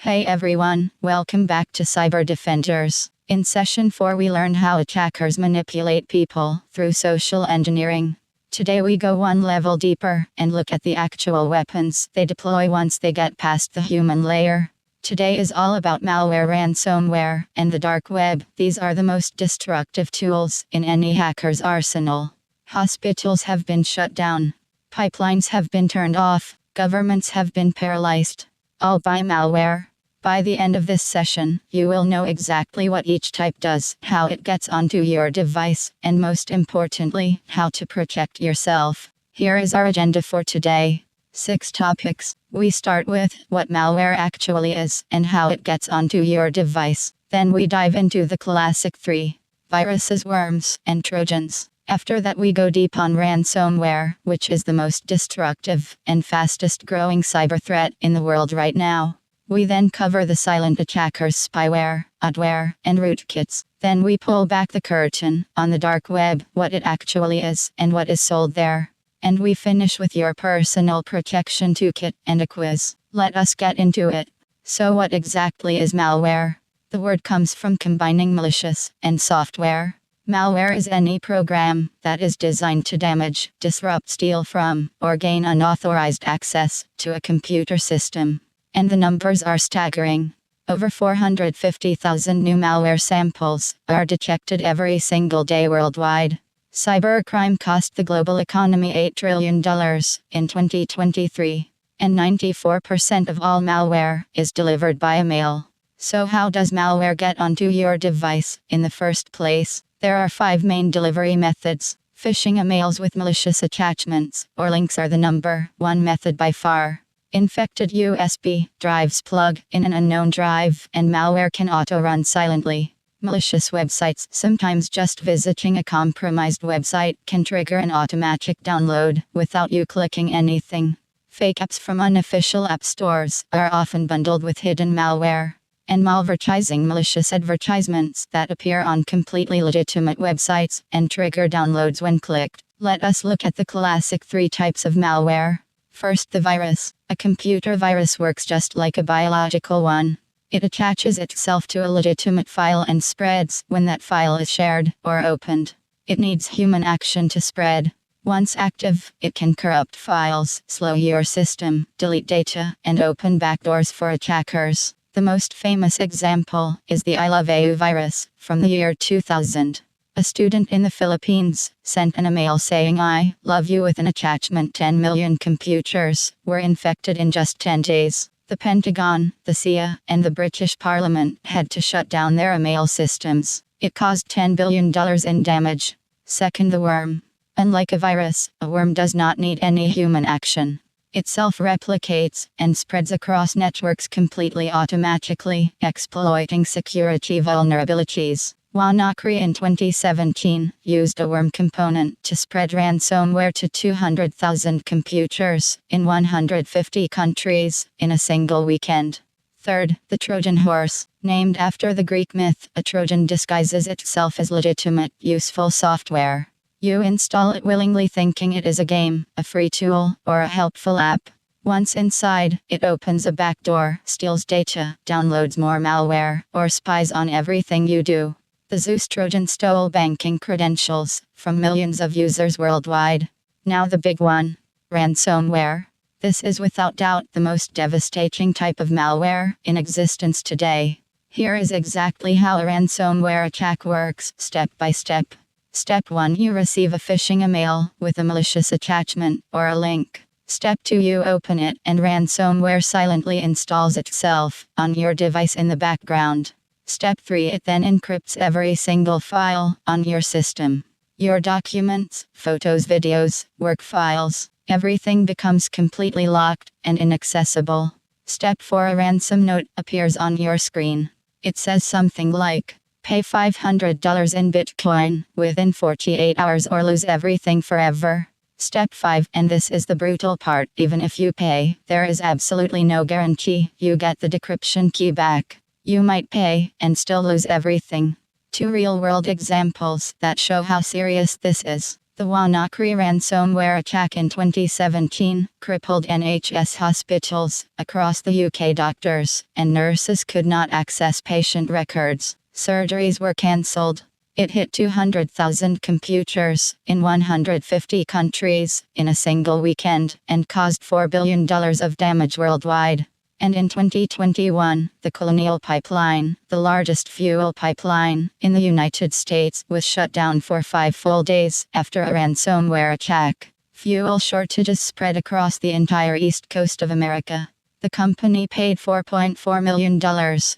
Hey everyone, welcome back to Cyber Defenders. In session 4 we learned how attackers manipulate people through social engineering. Today we go one level deeper and look at the actual weapons they deploy once they get past the human layer. Today is all about malware, ransomware, and the dark web. These are the most destructive tools in any hacker's arsenal. Hospitals have been shut down. Pipelines have been turned off. Governments have been paralyzed. All by malware. By the end of this session, you will know exactly what each type does, how it gets onto your device, and most importantly, how to protect yourself. Here is our agenda for today. 6 topics. We start with what malware actually is and how it gets onto your device. Then we dive into the classic 3: viruses, worms, and Trojans. After that we go deep on ransomware, which is the most destructive and fastest growing cyber threat in the world right now. We then cover the silent attackers, spyware, adware, and rootkits. Then we pull back the curtain on the dark web, what it actually is and what is sold there. And we finish with your personal protection toolkit and a quiz. Let us get into it. So what exactly is malware? The word comes from combining malicious and software. Malware is any program that is designed to damage, disrupt, steal from, or gain unauthorized access to a computer system. And the numbers are staggering. Over 450,000 new malware samples are detected every single day worldwide. Cybercrime cost the global economy $8 trillion in 2023. And 94% of all malware is delivered by email. So how does malware get onto your device in the first place? There are 5 main delivery methods. Phishing emails with malicious attachments or links are the number 1 method by far. Infected USB drives plug in an unknown drive and malware can auto-run silently. Malicious websites, sometimes just visiting a compromised website, can trigger an automatic download without you clicking anything. Fake apps from unofficial app stores are often bundled with hidden malware. And malvertising, malicious advertisements that appear on completely legitimate websites and trigger downloads when clicked. Let us look at the classic 3 types of malware. First, the virus. A computer virus works just like a biological one. It attaches itself to a legitimate file and spreads when that file is shared or opened. It needs human action to spread. Once active, it can corrupt files, slow your system, delete data, and open backdoors for attackers. The most famous example is the I Love You virus from the year 2000. A student in the Philippines sent an email saying "I love you" with an attachment. 10 million computers were infected in just 10 days. The Pentagon, the CIA, and the British Parliament had to shut down their email systems. It caused $10 billion in damage. Second, the worm. Unlike a virus, a worm does not need any human action. It self-replicates and spreads across networks completely automatically, exploiting security vulnerabilities. WannaCry in 2017 used a worm component to spread ransomware to 200,000 computers in 150 countries in a single weekend. Third, the Trojan horse. Named after the Greek myth, a Trojan disguises itself as legitimate, useful software. You install it willingly thinking it is a game, a free tool, or a helpful app. Once inside, it opens a backdoor, steals data, downloads more malware, or spies on everything you do. The Zeus Trojan stole banking credentials from millions of users worldwide. Now the big one: ransomware. This is without doubt the most devastating type of malware in existence today. Here is exactly how a ransomware attack works, step by step. Step 1: you receive a phishing email with a malicious attachment or a link. Step 2: you open it and ransomware silently installs itself on your device in the background. Step 3: it then encrypts every single file on your system. Your documents, photos, videos, work files, everything becomes completely locked and inaccessible. Step 4: a ransom note appears on your screen. It says something like, "Pay $500 in Bitcoin within 48 hours or lose everything forever." Step 5, and this is the brutal part: even if you pay, there is absolutely no guarantee you get the decryption key back. You might pay and still lose everything. 2 real-world examples that show how serious this is. The WannaCry ransomware attack in 2017 crippled NHS hospitals across the UK. Doctors and nurses could not access patient records. Surgeries were cancelled. It hit 200,000 computers in 150 countries in a single weekend and caused $4 billion of damage worldwide. And in 2021, the Colonial Pipeline, the largest fuel pipeline in the United States, was shut down for 5 full days after a ransomware attack. Fuel shortages spread across the entire east coast of America. The company paid $4.4 million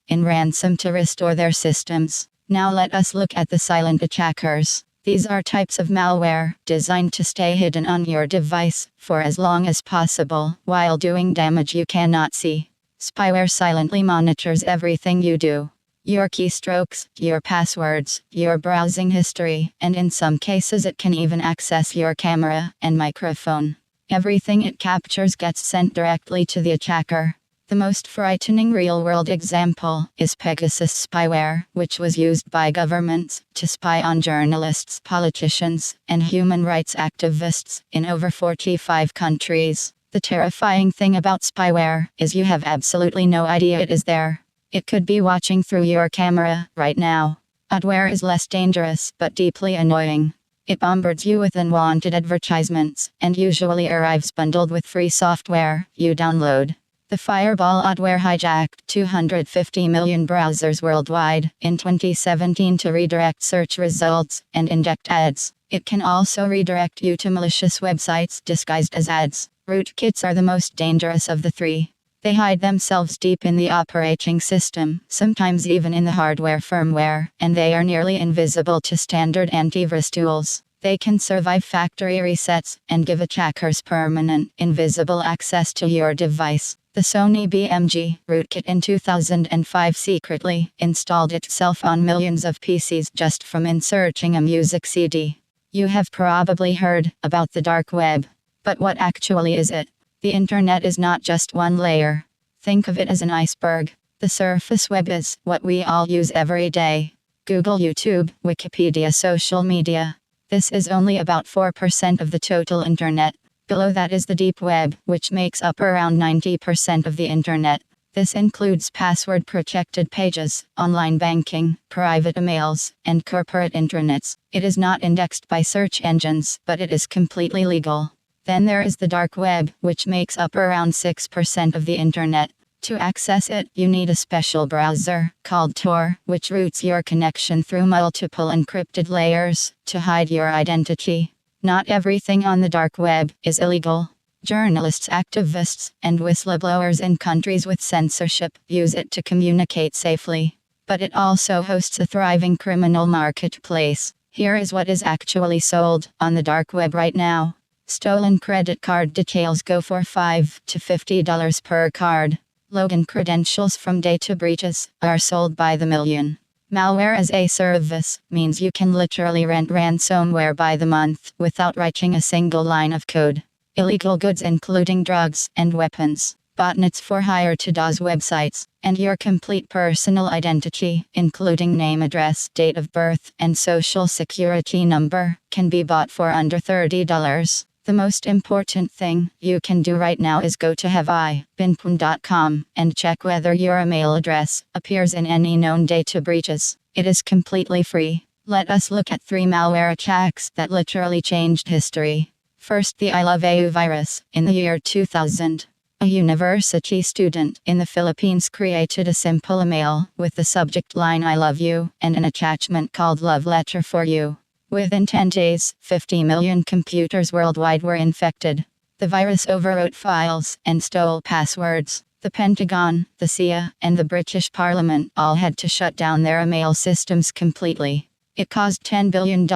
in ransom to restore their systems. Now let us look at the silent attackers. These are types of malware designed to stay hidden on your device for as long as possible while doing damage you cannot see. Spyware silently monitors everything you do. Your keystrokes, your passwords, your browsing history, and in some cases it can even access your camera and microphone. Everything it captures gets sent directly to the attacker. The most frightening real-world example is Pegasus spyware, which was used by governments to spy on journalists, politicians, and human rights activists in over 45 countries. The terrifying thing about spyware is you have absolutely no idea it is there. It could be watching through your camera right now. Adware is less dangerous but deeply annoying. It bombards you with unwanted advertisements and usually arrives bundled with free software you download. The fireball Adware hijacked 250 million browsers worldwide in 2017 to redirect search results and inject ads. It can also redirect you to malicious websites disguised as ads. Rootkits are the most dangerous of the three. They hide themselves deep in the operating system, sometimes even in the hardware firmware, and they are nearly invisible to standard antivirus tools. They can survive factory resets and give attackers permanent, invisible access to your device. The Sony BMG rootkit in 2005 secretly installed itself on millions of PCs just from inserting a music CD. You have probably heard about the dark web. But what actually is it? The internet is not just one layer. Think of it as an iceberg. The surface web is what we all use every day. Google, YouTube, Wikipedia, social media. This is only about 4% of the total internet. Below that is the deep web, which makes up around 90% of the internet. This includes password-protected pages, online banking, private emails, and corporate intranets. It is not indexed by search engines, but it is completely legal. Then there is the dark web, which makes up around 6% of the internet. To access it, you need a special browser, called Tor, which routes your connection through multiple encrypted layers to hide your identity. Not everything on the dark web is illegal. Journalists, activists, and whistleblowers in countries with censorship use it to communicate safely. But it also hosts a thriving criminal marketplace. Here is what is actually sold on the dark web right now. Stolen credit card details go for $5 to $50 per card. Login credentials from data breaches are sold by the million. Malware as a service means you can literally rent ransomware by the month without writing a single line of code. Illegal goods including drugs and weapons, botnets for hire to DOS websites, and your complete personal identity, including name, address, date of birth, and social security number, can be bought for under $30. The most important thing you can do right now is go to haveibeen.com and check whether your email address appears in any known data breaches. It is completely free. Let us look at 3 malware attacks that literally changed history. First, the I Love You virus. In the year 2000, a university student in the Philippines created a simple email with the subject line "I love you" and an attachment called "Love Letter for You." Within 10 days, 50 million computers worldwide were infected. The virus overwrote files and stole passwords. The Pentagon, the CIA, and the British Parliament all had to shut down their email systems completely. It caused $10 billion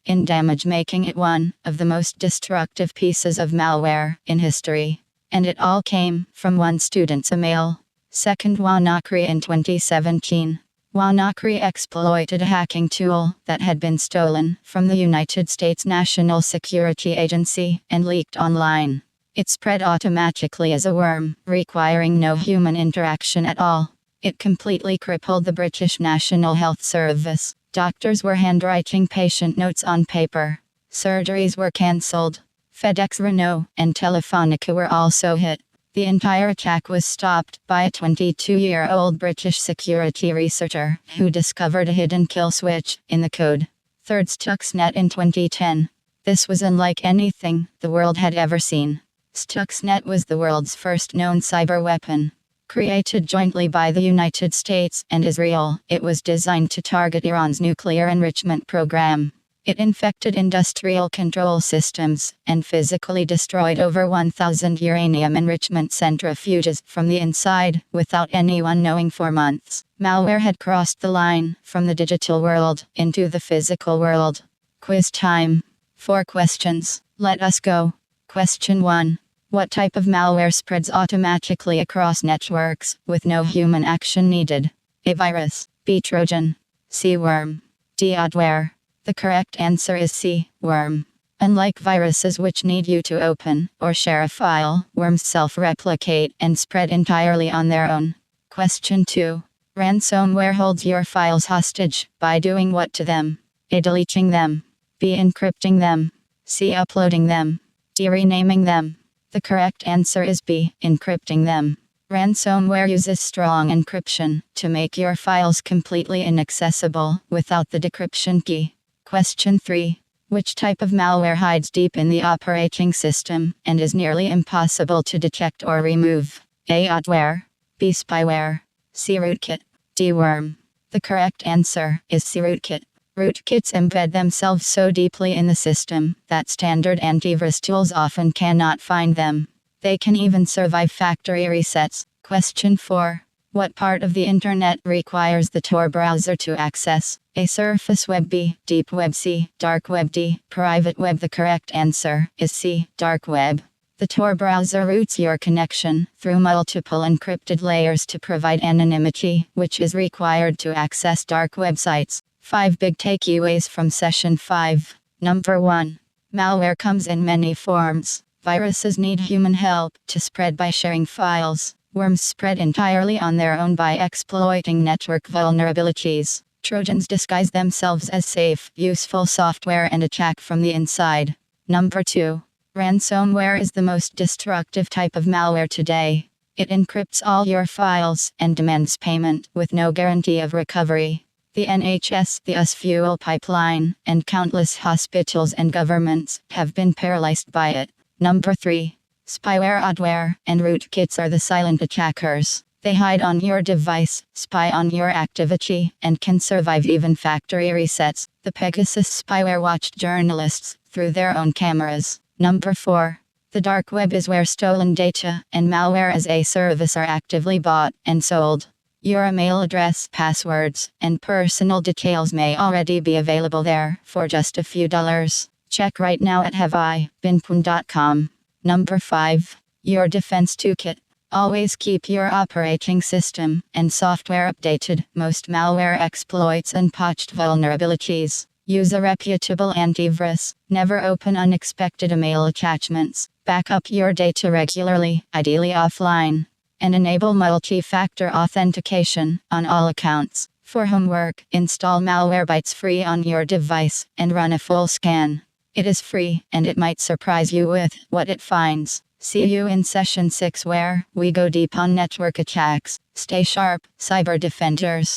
in damage, making it one of the most destructive pieces of malware in history. And it all came from one student's email. Second, WannaCry in 2017. WannaCry exploited a hacking tool that had been stolen from the United States National Security Agency and leaked online. It spread automatically as a worm, requiring no human interaction at all. It completely crippled the British National Health Service. Doctors were handwriting patient notes on paper. Surgeries were cancelled. FedEx, Renault, and Telefonica were also hit. The entire attack was stopped by a 22-year-old British security researcher who discovered a hidden kill switch in the code. Third, Stuxnet in 2010. This was unlike anything the world had ever seen. Stuxnet was the world's first known cyber weapon. Created jointly by the United States and Israel, it was designed to target Iran's nuclear enrichment program. It infected industrial control systems and physically destroyed over 1,000 uranium enrichment centrifuges from the inside, without anyone knowing for months. Malware had crossed the line from the digital world into the physical world. Quiz time. 4 questions. Let us go. Question 1. What type of malware spreads automatically across networks with no human action needed? A virus. B. Trojan. C. Worm. D. Adware. The correct answer is C. Worm. Unlike viruses which need you to open or share a file, worms self-replicate and spread entirely on their own. Question 2. Ransomware holds your files hostage by doing what to them? A. Deleting them. B. Encrypting them. C. Uploading them. D. Renaming them. The correct answer is B. Encrypting them. Ransomware uses strong encryption to make your files completely inaccessible without the decryption key. Question 3. Which type of malware hides deep in the operating system and is nearly impossible to detect or remove? A. Adware. B. Spyware. C. Rootkit. D. Worm. The correct answer is C. Rootkit. Rootkits embed themselves so deeply in the system that standard antivirus tools often cannot find them. They can even survive factory resets. Question 4. What part of the internet requires the Tor browser to access? A. Surface web. B. Deep web. C. Dark web. D. Private web. The correct answer is C. Dark web. The Tor browser routes your connection through multiple encrypted layers to provide anonymity, which is required to access dark websites. 5 big takeaways from session 5. Number 1. Malware comes in many forms. Viruses need human help to spread by sharing files. Worms spread entirely on their own by exploiting network vulnerabilities. Trojans disguise themselves as safe, useful software and attack from the inside. Number 2. Ransomware is the most destructive type of malware today. It encrypts all your files and demands payment with no guarantee of recovery. The NHS, the US fuel pipeline, and countless hospitals and governments have been paralyzed by it. Number 3. Spyware, Adware, and Rootkits are the silent attackers. They hide on your device, spy on your activity, and can survive even factory resets. The Pegasus spyware watched journalists through their own cameras. Number 4. The dark web is where stolen data and malware as a service are actively bought and sold. Your email address, passwords, and personal details may already be available there for just a few dollars. Check right now at haveibeen.com. Number 5. Your defense toolkit. Always keep your operating system and software updated. Most malware exploits unpatched vulnerabilities. Use a reputable antivirus. Never open unexpected email attachments. Back up your data regularly, ideally offline. And enable multi-factor authentication on all accounts. For homework, install Malwarebytes free on your device and run a full scan. It is free, and it might surprise you with what it finds. See you in session 6 where we go deep on network attacks. Stay sharp, cyber defenders.